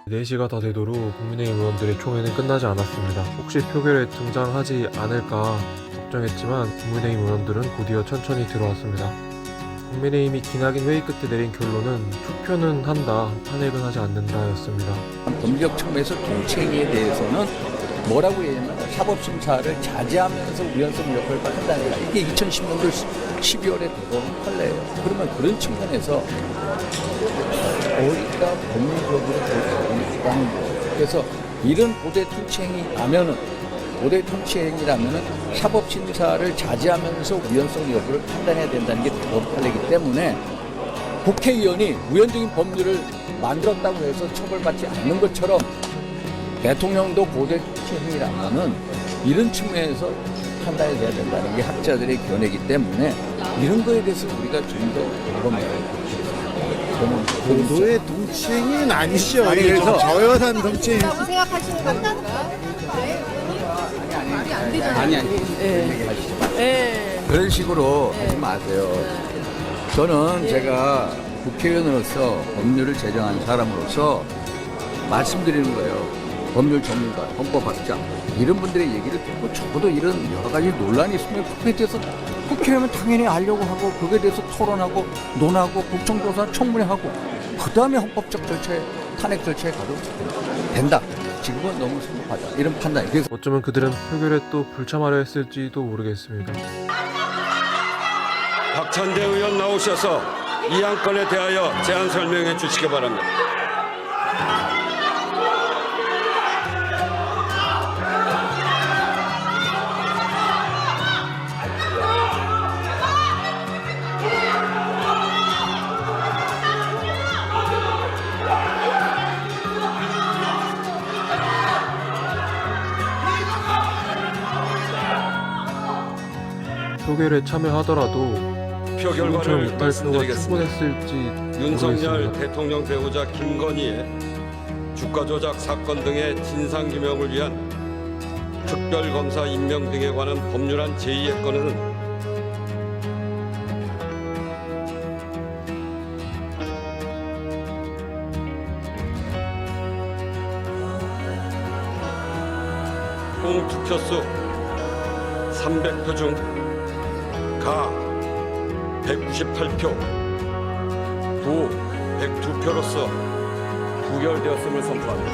(4시가) 다 되도록 국민의힘 의원들의 총회는 끝나지 않았습니다. 혹시 표결에 등장하지 않을까 걱정했지만 국민의힘 의원들은 곧이어 천천히 들어왔습니다. 국민의힘이 기나긴 회의 끝에 내린 결론은 투표는 한다, 탄핵은 하지 않는다 였습니다. 법률적 측면에서 동체행위에 대해서는 뭐라고 얘기하면 사법심사를 자제하면서 우연성 역할을 한다는 거야. 이게 2010년도 12월에 대법원 판례예요. 그러면 그런 측면에서 어디가 법률적으로 볼 수 있다는 거예요. 그래서 이런 고대 통치행위라면은 사법심사를 자제하면서 우연성 여부를 판단해야 된다는 게 대법원 판례이기 때문에 국회의원이 우연적인 법률을 만들었다고 해서 처벌받지 않는 것처럼 대통령도 고대 통치행위라면은 이런 측면에서 판단이 돼야 된다는 게 학자들의 견해이기 때문에 이런 거에 대해서 우리가 좀 더 공감해야 고도의 동치행위는 아니죠. 아니, 그래서 저연한 동치행위. 생각하시는 겁니다. 아니 그런 식으로 하지 마세요. 저는 제가 국회의원으로서 법률을 제정한 사람으로서 말씀드리는 거예요. 법률 전문가, 헌법학자 이런 분들의 얘기를 듣고 저도 이런 여러 가지 논란이 있으면 그거에 대해서 국회의원은 당연히 알려고 하고 그거에 대해서 토론하고 논하고 국정조사 청문회하고 그 다음에 헌법적 절차에 탄핵 절차에 가도 된다. 지금은 너무 성급하다. 이런 판단이. 그래서 어쩌면 그들은 표결에 또 불참하려 했을지도 모르겠습니다. 박찬대 의원 나오셔서 이 안건에 대하여 제안 설명해 주시기 바랍니다. 표결에 참여하더라도 표 결과를 지금처럼 이탈표가 말씀드리겠습니다. 충분했을지 윤석열 모르겠습니다. 대통령 배우자 김건희의 주가 조작 사건 등의 진상 규명을 위한 특별검사 임명 등에 관한 법률안 제2의 건은 총 투표수 300표 중 가 198표, 부 102표로서 부결되었음을 선포합니다.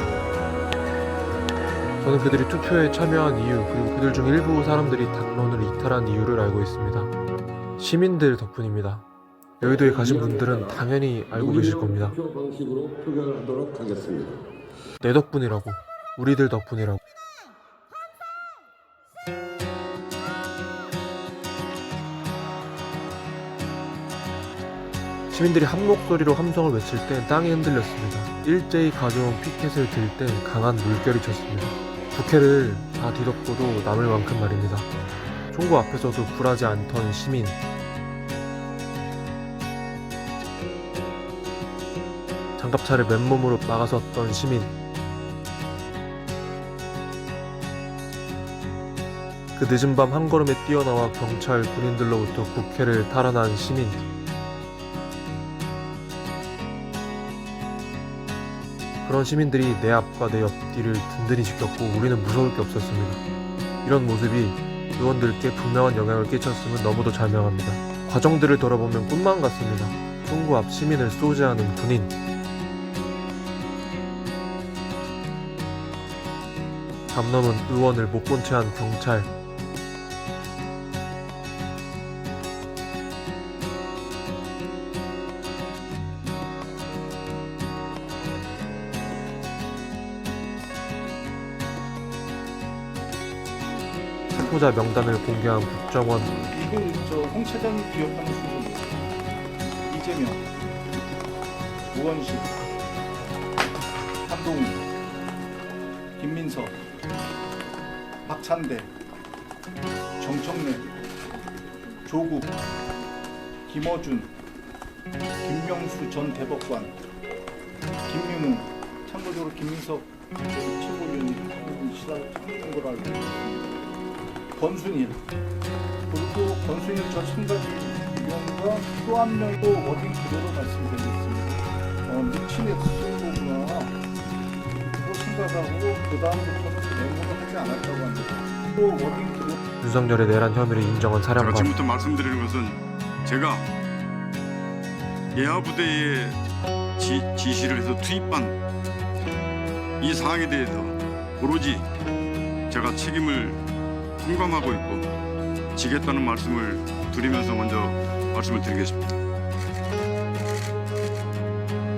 저는 그들이 투표에 참여한 이유 그리고 그들 중 일부 사람들이 당론을 이탈한 이유를 알고 있습니다. 시민들 덕분입니다. 여의도에 가신 분들은 당연히 알고 계실 겁니다. 방식으로 표결하도록 하겠습니다. 내 덕분이라고, 우리들 덕분이라고. 시민들이 한 목소리로 함성을 외칠 때 땅이 흔들렸습니다. 일제히 가져온 피켓을 들 때 강한 물결이 쳤습니다. 국회를 다 뒤덮고도 남을 만큼 말입니다. 총구 앞에서도 굴하지 않던 시민. 장갑차를 맨몸으로 막아섰던 시민. 그 늦은 밤 한 걸음에 뛰어나와 경찰 군인들로부터 국회를 탈환한 시민. 그런 시민들이 내 앞과 내 옆뒤를 든든히 지켰고 우리는 무서울 게 없었습니다. 이런 모습이 의원들께 분명한 영향을 끼쳤음은 너무도 자명합니다. 과정들을 돌아보면 꿈만 같습니다. 총구 앞 시민을 소지하는 군인. 담 넘은 의원을 못 본 채 한 경찰. 후보자 명단을 공개한 국정원. 이걸 홍 차장이 기억하는 순서입니다. 이재명, 우원식, 한동훈, 김민석, 박찬대, 정청래, 조국, 김어준, 김명수 전 대법관, 김윤웅, 참고적으로 김민석 최고위원이 시사한 걸로 알고 있습니다. 권순일, 그리고 권순일 저 1000가지 유형 그래서 또 한 명 또 워딩 그대로 말씀드리겠습니다. 미친의 친구구나. 그거 생각하고 그 다음부터는 메모를 하지 않았다고 합니다. 또 워딩 그대로 윤석열의 내란 혐의를 인정한 사령관. 아침부터 말씀드리는 것은 제가 예하 부대에 지시를 해서 투입한 이 사항에 대해서 오로지 제가 책임을 공감하고 있고 지겠다는 말씀을 드리면서 먼저 말씀을 드리겠습니다.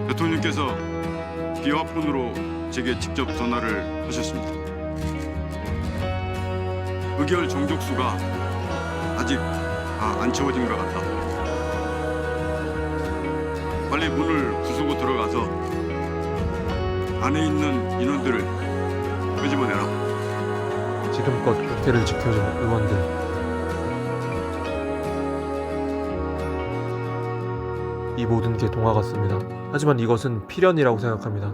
대통령께서 비화폰으로 제게 직접 전화를 하셨습니다. 의결 종족수가 아직 안 채워진 것 같다. 빨리 문을 부수고 들어가서 안에 있는 인원들을 끄집어내라. 지금껏 국회를 지켜준 의원들. 이 모든 게 동화 같습니다. 하지만 이것은 필연이라고 생각합니다.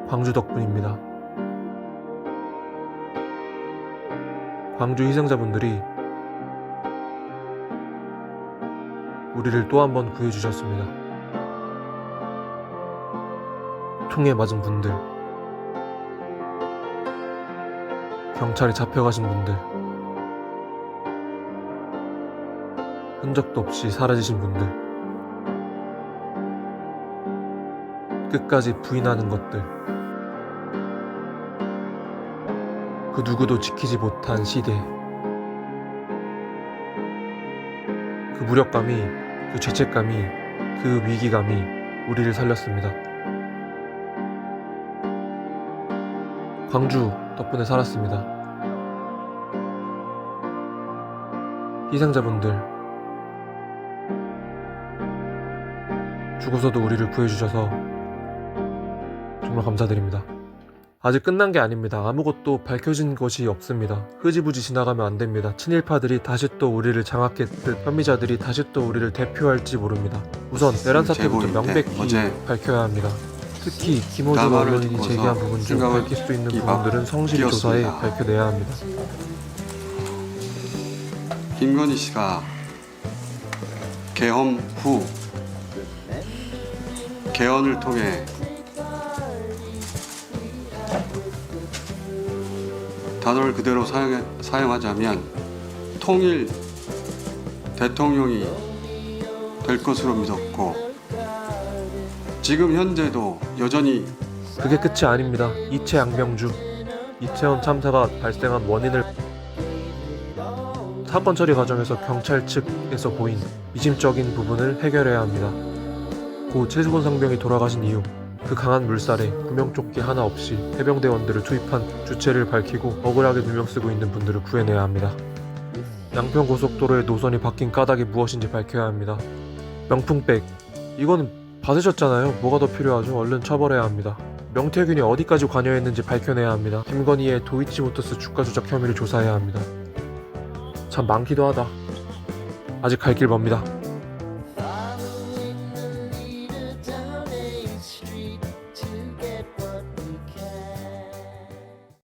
광주 덕분입니다. 광주 희생자분들이 우리를 또 한 번 구해주셨습니다. 총에 맞은 분들, 경찰에 잡혀가신 분들, 흔적도 없이 사라지신 분들, 끝까지 부인하는 것들, 그 누구도 지키지 못한 시대, 그 무력감이, 그 죄책감이, 그 위기감이 우리를 살렸습니다. 광주 덕분에 살았습니다. 희생자분들, 죽어서도 우리를 구해주셔서 정말 감사드립니다. 아직 끝난 게 아닙니다. 아무것도 밝혀진 것이 없습니다. 흐지부지 지나가면 안 됩니다. 친일파들이 다시 또 우리를 장악했듯 혐의자들이 다시 또 우리를 대표할지 모릅니다. 우선 내란 사태부터 명백히 밝혀야 합니다. 특히 김호준 언론인이 제기한 부분 중 밝힐 수 있는 부분들은 성실히 조사해 밝혀내야 합니다. 김건희 씨가 계엄 후 개헌을 통해 단어를 그대로 사용하자면 통일 대통령이 될 것으로 믿었고 지금 현재도 여전히 그게 끝이 아닙니다. 이채 양병주, 이태원 참사가 발생한 원인을 사건 처리 과정에서 경찰 측에서 보인 미심적인 부분을 해결해야 합니다. 고 최수근 상병이 돌아가신 이후 그 강한 물살에 구명조끼 하나 없이 해병대원들을 투입한 주체를 밝히고 억울하게 누명쓰고 있는 분들을 구해내야 합니다. 양평고속도로의 노선이 바뀐 까닭이 무엇인지 밝혀야 합니다. 명품백, 이거는 받으셨잖아요. 뭐가 더 필요하죠? 얼른 처벌해야 합니다. 명태균이 어디까지 관여했는지 밝혀내야 합니다. 김건희의 도이치모터스 주가 조작 혐의를 조사해야 합니다. 참 많기도 하다. 아직 갈 길 먼니다.